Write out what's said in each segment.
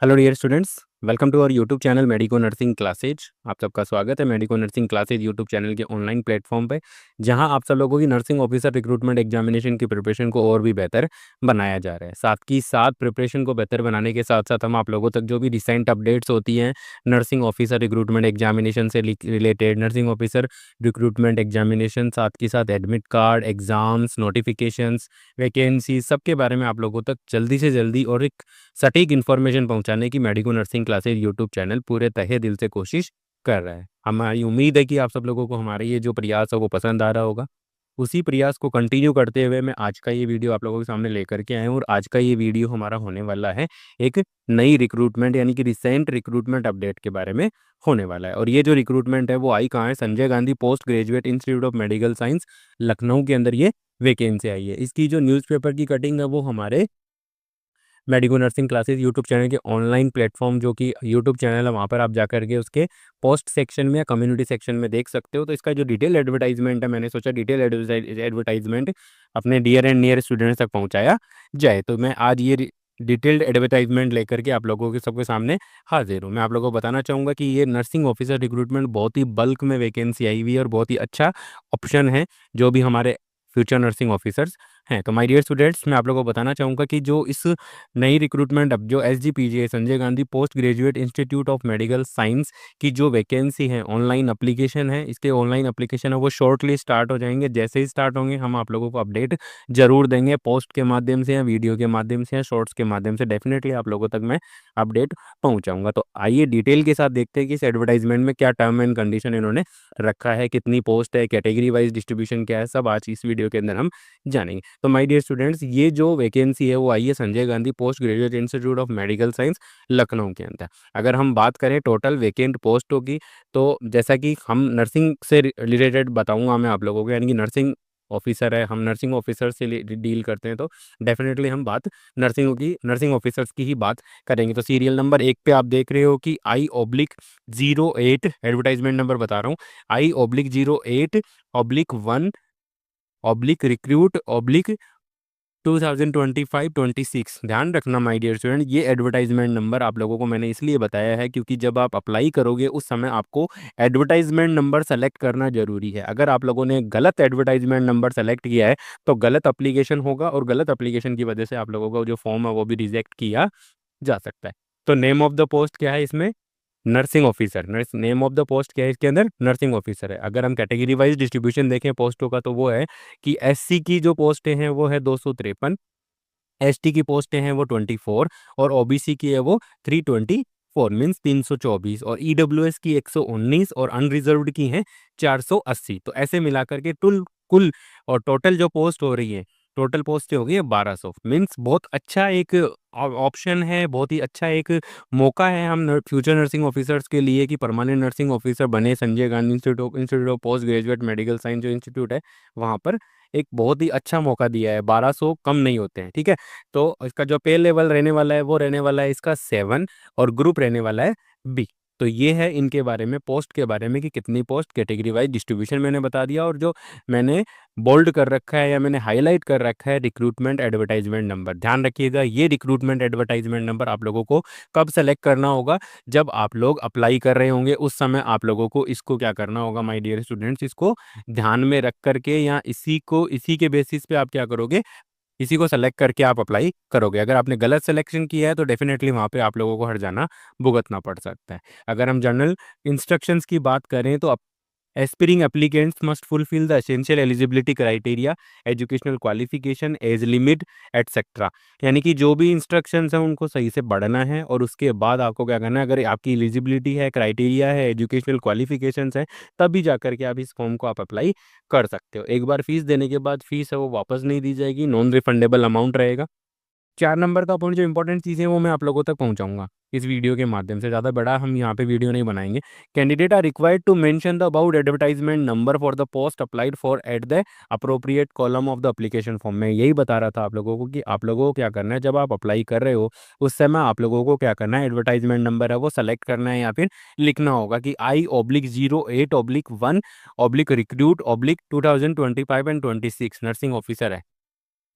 Hello dear students, welcome to our YouTube channel medico nursing classes. आप सबका स्वागत है medico nursing classes YouTube channel के online platform पे, जहां आप सब लोगों की नर्सिंग ऑफिसर रिक्रूटमेंट एग्जामिनेशन की प्रिपरेशन को और भी बेहतर बनाया जा रहा है। साथ ही साथ प्रिपरेशन को बेहतर बनाने के साथ साथ हम आप लोगों तक जो भी रिसेंट अपडेट्स होती हैं नर्सिंग ऑफिसर रिक्रूटमेंट एग्जामिनेशन से related, nursing officer recruitment examination, साथ ही साथ admit card, exams, notifications, vacancy, सबके बारे में आप लोगों तक जल्दी से जल्दी और एक सटीक इन्फॉर्मेशन पहुंचाने की medico nursing classes YouTube channel पूरे तहे दिल से कोशिश कर रहा है। हमारी उम्मीद है कि आप सब लोगों को हमारे ये जो प्रयास है वो पसंद आ रहा होगा। उसी प्रयास को कंटिन्यू करते हुए मैं आज का ये वीडियो आप लोगों के सामने लेकर के आया हूँ, और आज का ये वीडियो हमारा होने वाला है एक नई रिक्रूटमेंट यानी कि रिसेंट रिक्रूटमेंट अपडेट के बारे में होने वाला है। और ये जो रिक्रूटमेंट है वो आई कहाँ है? Sanjay Gandhi post graduate institute of medical science, Lucknow के अंदर ये वैकेंसी आई है। इसकी जो न्यूज़पेपर की कटिंग है वो हमारे medico nursing classes YouTube channel के ऑनलाइन प्लेटफॉर्म, जो कि यूट्यूब चैनल है, वहाँ पर आप जाकर के उसके पोस्ट सेक्शन में या कम्युनिटी सेक्शन में देख सकते हो। तो इसका जो डिटेल एडवर्टाइजमेंट है, मैंने सोचा डिटेल एडवर्टाइजमेंट अपने डियर एंड नियर स्टूडेंट्स तक पहुँचाया जाए। तो मैं आज ये डिटेल्ड एडवर्टाइजमेंट लेकर के आप लोगों के सबके सामने हाजिर हूँ। मैं आप लोगों को बताना चाहूँगा कि ये नर्सिंग ऑफिसर रिक्रूटमेंट बहुत ही बल्क में वैकेंसी आई हुई है और बहुत ही अच्छा ऑप्शन है जो भी हमारे फ्यूचर नर्सिंग ऑफिसर्स हैं। तो माय डियर स्टूडेंट्स, मैं आप लोगों को बताना चाहूँगा कि जो इस नई रिक्रूटमेंट अब जो SGPGA Sanjay Gandhi post graduate institute of medical science की जो वैकेंसी है, ऑनलाइन एप्लीकेशन है, इसके ऑनलाइन एप्लीकेशन है वो शॉर्टली स्टार्ट हो जाएंगे। जैसे ही स्टार्ट होंगे हम आप लोगों को अपडेट जरूर देंगे, पोस्ट के माध्यम से या वीडियो के माध्यम से या शॉर्ट्स के माध्यम से डेफिनेटली आप लोगों तक मैं अपडेट पहुंचाऊंगा। तो आइए डिटेल के साथ देखते हैं कि इस एडवर्टाइजमेंट में क्या टर्म एंड कंडीशन इन्होंने रखा है, कितनी पोस्ट है, कैटेगरी वाइज डिस्ट्रीब्यूशन क्या है, सब आज इस वीडियो के अंदर हम जानेंगे। तो माय डियर स्टूडेंट्स, ये जो वैकेंसी है वो आई है Sanjay Gandhi post graduate institute of medical science, Lucknow के अंदर। अगर हम बात करें टोटल वैकेंट पोस्टों की, तो जैसा कि हम नर्सिंग से रिलेटेड बताऊंगा मैं आप लोगों को, यानी कि नर्सिंग ऑफिसर है, हम नर्सिंग ऑफिसर से डील करते हैं, तो डेफिनेटली हम बात नर्सिंग ऑफिसर्स की ही बात करेंगे। तो सीरियल नंबर 1 पे आप देख रहे हो कि I/08, एडवर्टाइजमेंट नंबर बता रहा हूँ, I/08/1 रिक्रूट ऑब्लिक 2025-26। ध्यान रखना माय डियर स्टूडेंट, ये एडवर्टाइजमेंट नंबर आप लोगों को मैंने इसलिए बताया है क्योंकि जब आप अप्लाई करोगे उस समय आपको एडवर्टाइजमेंट नंबर सेलेक्ट करना जरूरी है। अगर आप लोगों ने गलत एडवर्टाइजमेंट नंबर सेलेक्ट किया है तो गलत एप्लीकेशन होगा, और गलत एप्लीकेशन की वजह से आप लोगों का जो फॉर्म है वो भी रिजेक्ट किया जा सकता है। तो नेम ऑफ द पोस्ट क्या है इसमें? Nursing officer. Name of the post क्या है इसके अंदर? नर्सिंग ऑफिसर है। अगर हम कैटेगरी वाइज डिस्ट्रीब्यूशन देखें पोस्टों का, तो वो है कि एससी की जो पोस्टें हैं वो है 253, एसटी की पोस्टें हैं वो 24, और ओबीसी की है वो 324 मीन्स 324, और ईडब्ल्यूएस की 119, और अनरिजर्व्ड की हैं 480। तो ऐसे मिलाकर के कुल और टोटल जो पोस्ट हो रही है, टोटल पोस्ट हो गई है 1200। मीन्स बहुत अच्छा एक ऑप्शन है, बहुत ही अच्छा एक मौका है हम फ्यूचर नर्सिंग ऑफिसर्स के लिए कि परमानेंट नर्सिंग ऑफिसर बने। Sanjay Gandhi institute of post graduate medical science जो इंस्टीट्यूट है, वहाँ पर एक बहुत ही अच्छा मौका दिया है। 1200 कम नहीं होते हैं, ठीक है। तो इसका जो पे लेवल रहने वाला है वो रहने वाला है इसका 7, और ग्रुप रहने वाला है बी। तो ये है इनके बारे में, पोस्ट के बारे में कि कितनी पोस्ट, कैटेगरी वाइज डिस्ट्रीब्यूशन मैंने बता दिया। और जो मैंने बोल्ड कर रखा है या मैंने हाईलाइट कर रखा है रिक्रूटमेंट एडवर्टाइजमेंट नंबर, ध्यान रखिएगा ये रिक्रूटमेंट एडवर्टाइजमेंट नंबर आप लोगों को कब सेलेक्ट करना होगा? जब आप लोग अप्लाई कर रहे होंगे उस समय आप लोगों को इसको क्या करना होगा माय डियर स्टूडेंट्स, इसको ध्यान में रख करके या इसी के बेसिस पे आप क्या करोगे, इसी को सेलेक्ट करके आप अप्लाई करोगे। अगर आपने गलत सिलेक्शन किया है तो डेफिनेटली वहाँ पे आप लोगों को हर जाना भुगतना पड़ सकता है। अगर हम जनरल इंस्ट्रक्शंस की बात करें तो aspiring applicants must fulfil the essential eligibility criteria, educational qualification, age limit etcetera. यानी कि जो भी इंस्ट्रक्शंस हैं उनको सही से पढ़ना है, और उसके बाद आपको क्या करना है, अगर आपकी एलिजिबिलिटी है, क्राइटेरिया है, एजुकेशनल क्वालिफिकेशंस हैं, तभी जाकर के आप इस फॉर्म को आप अप्लाई कर सकते हो। एक बार फीस देने के बाद फीस है वो वापस नहीं दी जाएगी, नॉन रिफंडेबल अमाउंट रहेगा। 4 नंबर का पॉइंट, जो इंपॉर्टेंट चीज़ें हैं वो मैं आप लोगों तक पहुंचाऊंगा इस वीडियो के माध्यम से। ज़्यादा बड़ा हम यहाँ पे वीडियो नहीं बनाएंगे। Candidate are required to mention the about advertisement number for the post applied for at the appropriate column of the application form. मैं यही बता रहा था आप लोगों को कि आप लोगों को क्या करना है, जब आप अप्लाई कर रहे हो उस समय आप लोगों को क्या करना है, एडवर्टाइजमेंट नंबर है वो सेलेक्ट करना है, या फिर लिखना होगा कि I/08/1 recruit oblique 2025 and 26 nursing officer है।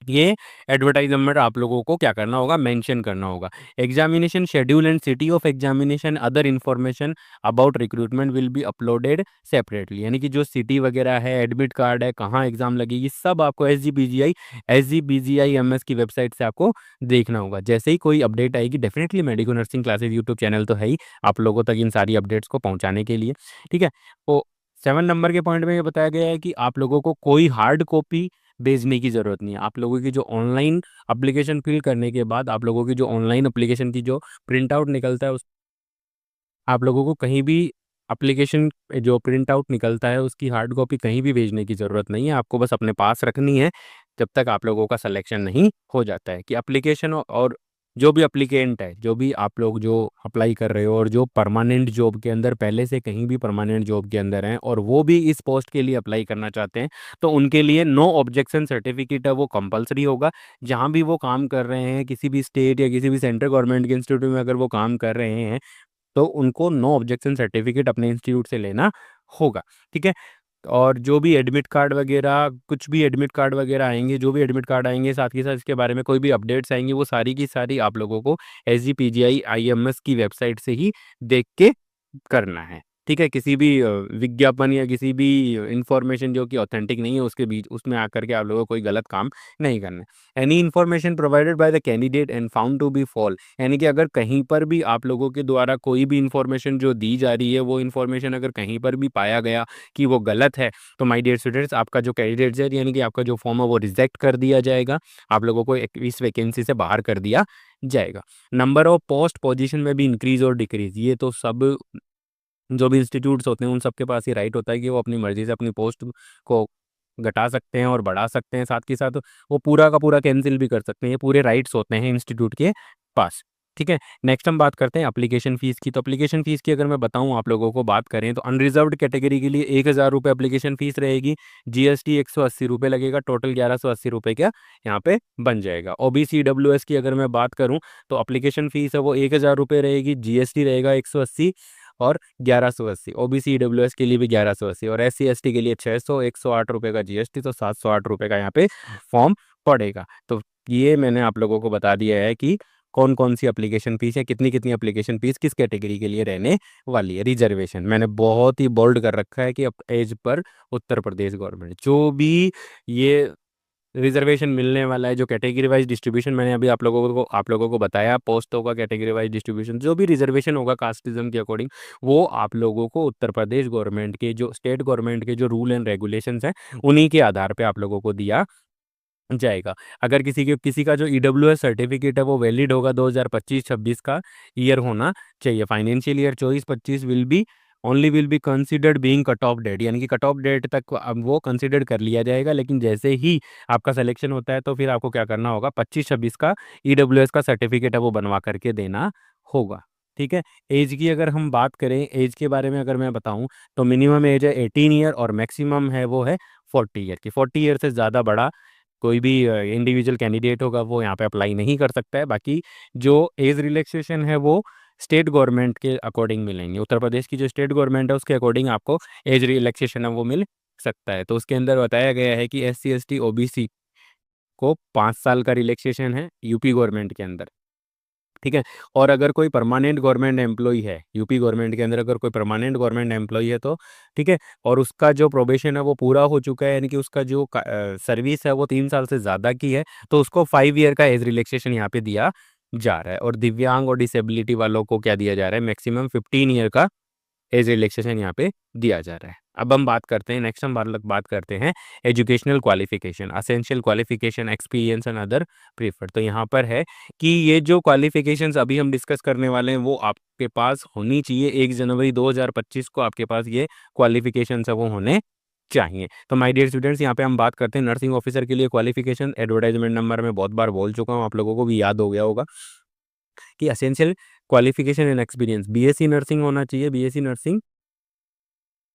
ये एडवर्टाइजमेंट आप लोगों को क्या करना होगा, मेंशन करना होगा। Examination schedule and city of examination other information about recruitment will be uploaded separately, यानी कि जो सिटी वगैरह है, एडमिट कार्ड है, कहाँ एग्जाम लगेगी, सब आपको एस जी बी जी आई की वेबसाइट से आपको देखना होगा। जैसे ही कोई अपडेट आएगी, definitely medico nursing classes YouTube channel तो है ही आप लोगों तक इन सारी अपडेट्स को पहुंचाने के लिए। ठीक है, तो 7 नंबर के पॉइंट में ये बताया गया है कि आप लोगों को कोई हार्ड कॉपी भेजने की ज़रूरत नहीं है। आप लोगों की जो ऑनलाइन एप्लीकेशन फिल करने के बाद आप लोगों की जो ऑनलाइन एप्लीकेशन की जो प्रिंट आउट निकलता है, उस आप लोगों को कहीं भी एप्लीकेशन जो प्रिंट आउट निकलता है उसकी हार्ड कॉपी कहीं भी भेजने की ज़रूरत नहीं है। आपको बस अपने पास रखनी है जब तक आप लोगों का सिलेक्शन नहीं हो जाता है। कि एप्लीकेशन और जो भी एप्लीकेंट है, जो भी आप लोग जो अप्लाई कर रहे हो और जो परमानेंट जॉब के अंदर पहले से कहीं भी परमानेंट जॉब के अंदर हैं और वो भी इस पोस्ट के लिए अप्लाई करना चाहते हैं, तो उनके लिए नो ऑब्जेक्शन सर्टिफिकेट है वो कंपलसरी होगा। जहाँ भी वो काम कर रहे हैं, किसी भी स्टेट या किसी भी सेंट्रल गवर्नमेंट के इंस्टीट्यूट में अगर वो काम कर रहे हैं, तो उनको नो ऑब्जेक्शन सर्टिफिकेट अपने इंस्टीट्यूट से लेना होगा। ठीक है, और जो भी एडमिट कार्ड वगैरह, कुछ भी एडमिट कार्ड वगैरह आएंगे, जो भी एडमिट कार्ड आएंगे, साथ ही साथ इसके बारे में कोई भी अपडेट्स आएंगी, वो सारी की सारी आप लोगों को SGPGI-IMS की वेबसाइट से ही देख के करना है। ठीक है, किसी भी विज्ञापन या किसी भी इंफॉर्मेशन जो कि ऑथेंटिक नहीं है उसके बीच उसमें आकर के आप लोगों को कोई गलत काम नहीं करना है। Any information provided by the candidate and found to be false, यानी कि अगर कहीं पर भी आप लोगों के द्वारा कोई भी इंफॉर्मेशन जो दी जा रही है, वो इंफॉर्मेशन अगर कहीं पर भी पाया गया कि वो गलत है, तो माय डियर स्टूडेंट्स, आपका जो कैंडिडेट है यानी कि आपका जो फॉर्म है वो रिजेक्ट कर दिया जाएगा। आप लोगों को इस वैकेंसी से बाहर कर दिया जाएगा। नंबर ऑफ पोस्ट पोजीशन में भी इंक्रीज और डिक्रीज, ये तो सब जो भी इंस्टीट्यूट्स होते हैं उन सबके पास ये राइट होता है कि वो अपनी मर्जी से अपनी पोस्ट को घटा सकते हैं और बढ़ा सकते हैं। साथ के साथ वो पूरा का पूरा कैंसिल भी कर सकते हैं। ये पूरे राइट्स होते हैं इंस्टीट्यूट के पास। ठीक है, नेक्स्ट हम बात करते हैं एप्लीकेशन फ़ीस की। तो एप्लीकेशन फ़ीस की अगर मैं बताऊं आप लोगों को, बात करें तो अनरिजर्व्ड कैटेगरी के लिए 1000 रुपये एप्लीकेशन फ़ीस रहेगी। GST 180 रुपये लगेगा, टोटल 1180 रुपये का यहाँ पे बन जाएगा। OBC EWS की अगर मैं बात करूँ तो एप्लीकेशन फ़ीस है वो 1000 रुपये रहेगी, GST रहेगा 180 और 1180। OBC EWS के लिए भी 1180 और SC ST के लिए 600, 108 रुपये का GST, तो 708 रुपये का यहाँ पे फॉर्म पड़ेगा। तो ये मैंने आप लोगों को बता दिया है कि कौन कौन सी एप्लीकेशन फीस है, कितनी कितनी एप्लीकेशन फीस किस कैटेगरी के लिए रहने वाली है। रिजर्वेशन मैंने बहुत ही बोल्ड कर रखा है कि अब as per Uttar Pradesh government जो भी ये रिजर्वेशन मिलने वाला है, जो कैटेगरी वाइज डिस्ट्रीब्यूशन मैंने अभी आप लोगों को बताया, पोस्टों का कैटेगरी वाइज डिस्ट्रीब्यूशन, जो भी रिजर्वेशन होगा कास्टिज्म के अकॉर्डिंग, वो आप लोगों को उत्तर प्रदेश गवर्नमेंट के जो स्टेट गवर्नमेंट के जो रूल एंड रेगुलेशंस हैं उन्हीं के आधार पे आप लोगों को दिया जाएगा। अगर किसी का जो EWS सर्टिफिकेट है वो वैलिड होगा 2025-26 का ईयर होना चाहिए। Financial year 24-25 will be considered being cut off date, यानी कि कट ऑफ डेट तक अब वो कंसिडर कर लिया जाएगा। लेकिन जैसे ही आपका सिलेक्शन होता है तो फिर आपको क्या करना होगा, 25-26 का EWS का सर्टिफिकेट है वो बनवा करके देना होगा। ठीक है, एज की अगर हम बात करें, एज के बारे में अगर मैं बताऊं तो मिनिमम एज है 18 ईयर और मैक्सिमम है वो है 40 ईयर की। 40 ईयर से ज़्यादा बड़ा कोई भी इंडिविजुअल कैंडिडेट होगा वो यहाँ पे अप्लाई नहीं कर सकता है। बाकी जो एज रिलैक्सेशन है वो स्टेट गवर्नमेंट के अकॉर्डिंग मिलेंगे। उत्तर प्रदेश की जो स्टेट गवर्नमेंट है उसके अकॉर्डिंग आपको एज रिलैक्सेशन है वो मिल सकता है। तो उसके अंदर बताया गया है कि SC ST OBC को 5 साल का रिलैक्सेशन है यूपी गवर्नमेंट के अंदर। ठीक है, और अगर कोई परमानेंट गवर्नमेंट एम्प्लॉय है यूपी गवर्नमेंट के अंदर, अगर कोई परमानेंट गवर्नमेंट एम्प्लॉय है तो ठीक है, और उसका जो प्रोबेशन है वो पूरा हो चुका है, यानी कि उसका जो सर्विस है वो 3 साल से ज़्यादा की है, तो उसको 5 ईयर का एज रिलैक्सेशन यहाँ पे दिया जा रहा है। और दिव्यांग और डिसेबिलिटी वालों को क्या दिया जा रहा है, मैक्सिमम 15 ईयर का एज रिलैक्सेशन यहाँ पे दिया जा रहा है। अब हम बात करते हैं, नेक्स्ट हम बात करते हैं educational qualification, essential qualification, experience and other preferred. तो यहाँ पर है कि ये जो क्वालिफिकेशंस अभी हम डिस्कस करने वाले हैं वो आपके पास होनी चाहिए। 1 जनवरी 2025 को आपके पास ये क्वालिफिकेशंस है वो होने चाहिए। तो माय डियर स्टूडेंट्स, यहाँ पे हम बात करते हैं नर्सिंग ऑफिसर के लिए क्वालिफिकेशन। एडवर्टाइजमेंट नंबर में बहुत बार बोल चुका हूँ, आप लोगों को भी याद हो गया होगा कि essential qualification and experience BSc nursing होना चाहिए। BSc नर्सिंग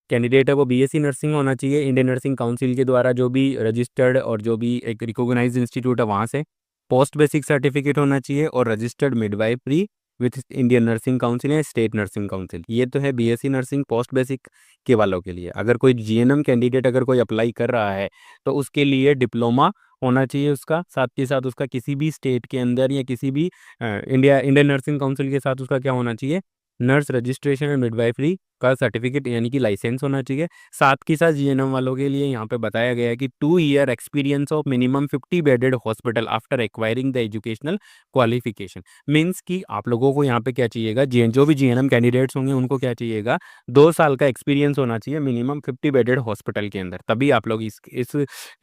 कैंडिडेट है वो BSc नर्सिंग होना चाहिए। इंडियन नर्सिंग काउंसिल के द्वारा जो भी रजिस्टर्ड और जो भी एक रिकॉग्नाइज्ड इंस्टीट्यूट है वहाँ से। पोस्ट बेसिक सर्टिफिकेट होना चाहिए और registered midwifery with Indian nursing council या स्टेट नर्सिंग काउंसिल। ये तो है बीएससी नर्सिंग पोस्ट बेसिक के वालों के लिए। अगर कोई जीएनएम कैंडिडेट अगर कोई अप्लाई कर रहा है तो उसके लिए डिप्लोमा होना चाहिए उसका, साथ के साथ उसका किसी भी स्टेट के अंदर या किसी भी इंडियन नर्सिंग काउंसिल के साथ उसका क्या होना चाहिए, नर्स रजिस्ट्रेशन एंड मिडवाइफरी का सर्टिफिकेट यानी कि लाइसेंस होना चाहिए। साथ के साथ जीएनएम वालों के लिए यहाँ पे बताया गया है कि 2 year experience of minimum 50 bedded hospital after acquiring the educational qualification. Means कि आप लोगों को यहाँ पे क्या चाहिएगा, जो भी जीएनएम कैंडिडेट्स होंगे उनको क्या चाहिएगा, 2 साल का एक्सपीरियंस होना चाहिए मिनिमम 50 बेडेड हॉस्पिटल के अंदर, तभी आप लोग इस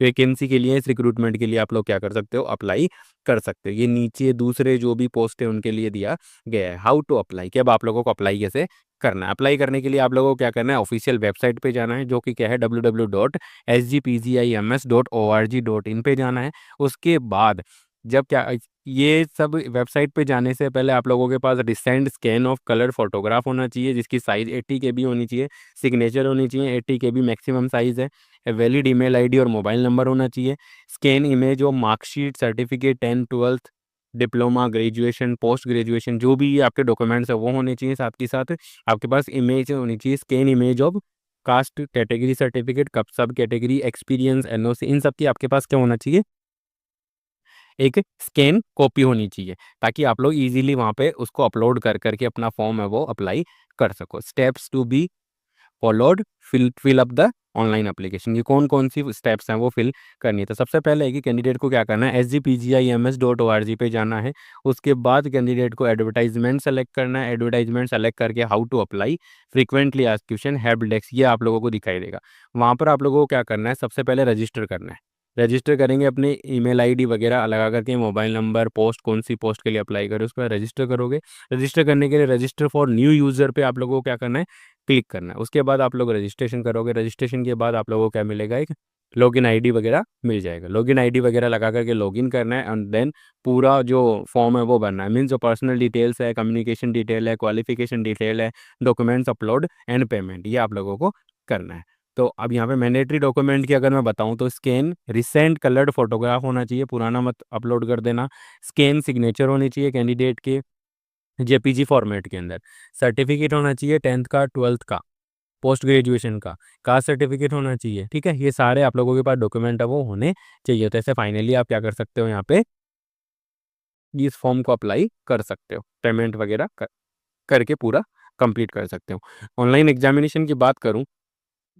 वैकेंसी के लिए, इस रिक्रूटमेंट के लिए आप लोग क्या कर सकते हो, अप्लाई कर सकते हो। ये नीचे दूसरे जो भी पोस्ट है उनके लिए दिया गया है हाउ टू अप्लाई, कि अब आप लोगों को अप्लाई कैसे करना है। अप्लाई करने के लिए आप लोगों को क्या करना है, ऑफिशियल वेबसाइट पे जाना है जो कि क्या है www.sgpgims.org.in पे जाना है। उसके बाद जब क्या, ये सब वेबसाइट पे जाने से पहले आप लोगों के पास recent scan of colour photograph होना चाहिए जिसकी साइज 80 KB होनी चाहिए, सिग्नेचर होनी चाहिए, 80 KB मैक्सिमम साइज है, वैलिड ईमेल आईडी और मोबाइल नंबर होना चाहिए, scan image of marksheet, certificate, 10th 12th, diploma, graduation, post graduation, जो भी आपके डॉक्यूमेंट्स है वो होने चाहिए। साथ के साथ आपके पास इमेज होनी चाहिए, scan image of caste category certificate, कब सब कैटेगरी, एक्सपीरियंस, एनओसी, इन सब की आपके पास क्या होना चाहिए, एक स्कैन कॉपी होनी चाहिए, ताकि आप लोग इजीली वहाँ पे उसको अपलोड कर करके अपना फॉर्म है वो अप्लाई कर सको। Steps to be followed, fill up the online application. ये कौन कौन सी स्टेप्स हैं वो फिल करनी है। तो सबसे पहले है कि कैंडिडेट को क्या करना है, sgpgims.org पे जाना है। उसके बाद कैंडिडेट को एडवर्टाइजमेंट सेलेक्ट करना है, एडवर्टाइजमेंट सेलेक्ट करके how to apply, frequently asked question, help desk, ये आप लोगों को दिखाई देगा। वहाँ पर आप लोगों को क्या करना है, सबसे पहले रजिस्टर करना है। रजिस्टर करेंगे अपने ईमेल आईडी वगैरह लगा करके, मोबाइल नंबर, पोस्ट कौन सी पोस्ट के लिए अप्लाई करें उस पर रजिस्टर करोगे। रजिस्टर करने के लिए रजिस्टर फॉर न्यू यूज़र पे आप लोगों को क्या करना है, क्लिक करना है। उसके बाद आप लोग रजिस्ट्रेशन करोगे, रजिस्ट्रेशन के बाद आप लोगों को क्या मिलेगा, एक लॉगिन आईडी वगैरह मिल जाएगा। लॉगिन आईडी वगैरह लगा करके लॉगिन करना है एंड देन पूरा जो फॉर्म है वो भरना है। मीन्स जो पर्सनल डिटेल्स है, कम्युनिकेशन डिटेल है, क्वालिफिकेशन डिटेल है, डॉक्यूमेंट्स अपलोड एंड पेमेंट, ये आप लोगों को करना है। तो अब यहाँ पे मैंडेटरी डॉक्यूमेंट की अगर मैं बताऊँ तो स्कैन रिसेंट कलर्ड फोटोग्राफ होना चाहिए, पुराना मत अपलोड कर देना। स्कैन सिग्नेचर होनी चाहिए कैंडिडेट के जेपीजी फॉर्मेट के अंदर। सर्टिफिकेट होना चाहिए 10th का, 12th का, पोस्ट ग्रेजुएशन का, कास्ट सर्टिफिकेट होना चाहिए। ठीक है, ये सारे आप लोगों के पास डॉक्यूमेंट है वो होने चाहिए। तो ऐसे फाइनली आप क्या कर सकते हो, यहाँ पे इस फॉर्म को अप्लाई कर सकते हो, पेमेंट वगैरह करके पूरा कंप्लीट कर सकते हो। ऑनलाइन एग्जामिनेशन की बात करूँ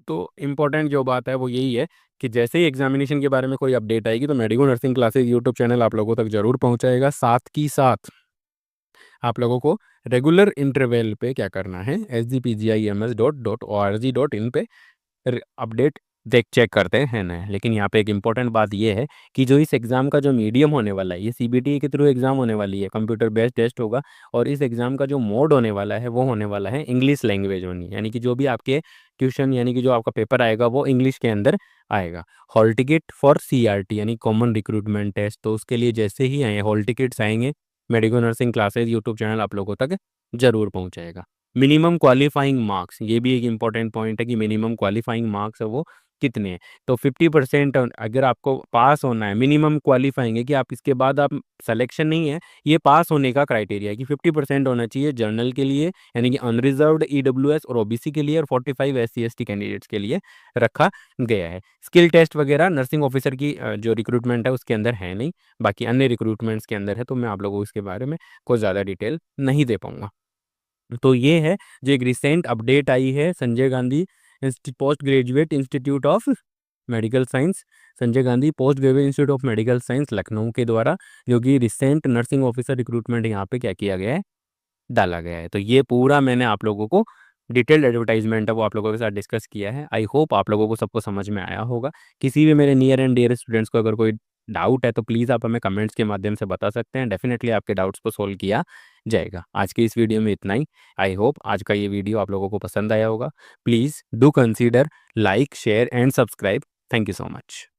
तो इम्पोर्टेंट जो बात है वो यही है कि जैसे ही एग्जामिनेशन के बारे में कोई अपडेट आएगी तो medico nursing classes YouTube channel आप लोगों तक जरूर पहुंचाएगा। साथ ही साथ आप लोगों को रेगुलर इंटरवल पे क्या करना है, sgpgims.org.in पे अपडेट देख चेक करते हैं ना। लेकिन यहाँ पे एक इम्पॉर्टेंट बात ये है कि जो इस एग्ज़ाम का जो मीडियम होने वाला है, ये सीबीटी के थ्रू एग्ज़ाम होने वाली है, कंप्यूटर बेस्ड टेस्ट होगा। और इस एग्ज़ाम का जो मोड होने वाला है वो होने वाला है इंग्लिश लैंग्वेज होनी, यानी कि जो भी आपके क्वेश्चन यानी कि जो आपका पेपर आएगा वो इंग्लिश के अंदर आएगा। हॉल टिकट फॉर सीआरटी यानी कॉमन रिक्रूटमेंट टेस्ट, तो उसके लिए जैसे ही आए हॉल टिकट्स आएंगे medico nursing classes YouTube channel आप लोगों तक जरूर पहुँचाएगा। मिनिमम क्वालिफाइंग मार्क्स, ये भी एक इम्पॉर्टेंट पॉइंट है कि मिनिमम क्वालिफाइंग मार्क्स है वो कितने हैं। तो 50% अगर आपको पास होना है, मिनिमम क्वालिफाइंग है कि आप इसके बाद आप सिलेक्शन नहीं है, ये पास होने का क्राइटेरिया है कि 50% होना चाहिए जनरल के लिए यानी कि अनरिजर्व्ड, ईडब्ल्यूएस और ओबीसी के लिए, और 45 एससी एसटी कैंडिडेट्स के लिए रखा गया है। स्किल टेस्ट वगैरह नर्सिंग ऑफिसर की जो रिक्रूटमेंट है उसके अंदर है नहीं, बाकी अन्य रिक्रूटमेंट्स के अंदर है, तो मैं आप लोगों को इसके बारे में कोई ज़्यादा डिटेल नहीं दे पाऊंगा। तो ये है जो एक रिसेंट अपडेट आई है Sanjay Gandhi post graduate institute of medical science, Sanjay Gandhi post graduate institute of medical science Lucknow के द्वारा, जो कि रिसेंट नर्सिंग ऑफिसर रिक्रूटमेंट यहाँ पे क्या किया गया है, डाला गया है। तो ये पूरा मैंने आप लोगों को डिटेल्ड एडवर्टाइजमेंट है वो आप लोगों के साथ डिस्कस किया है। आई होप आप लोगों को सबको समझ में आया होगा। किसी भी मेरे नियर एंड डियर स्टूडेंट्स को अगर कोई डाउट है तो प्लीज़ आप हमें कमेंट्स के माध्यम से बता सकते हैं, डेफिनेटली आपके डाउट्स को सोल्व किया जाएगा। आज की इस वीडियो में इतना ही। आई होप आज का ये वीडियो आप लोगों को पसंद आया होगा। Please do consider like, share and subscribe. Thank you so much.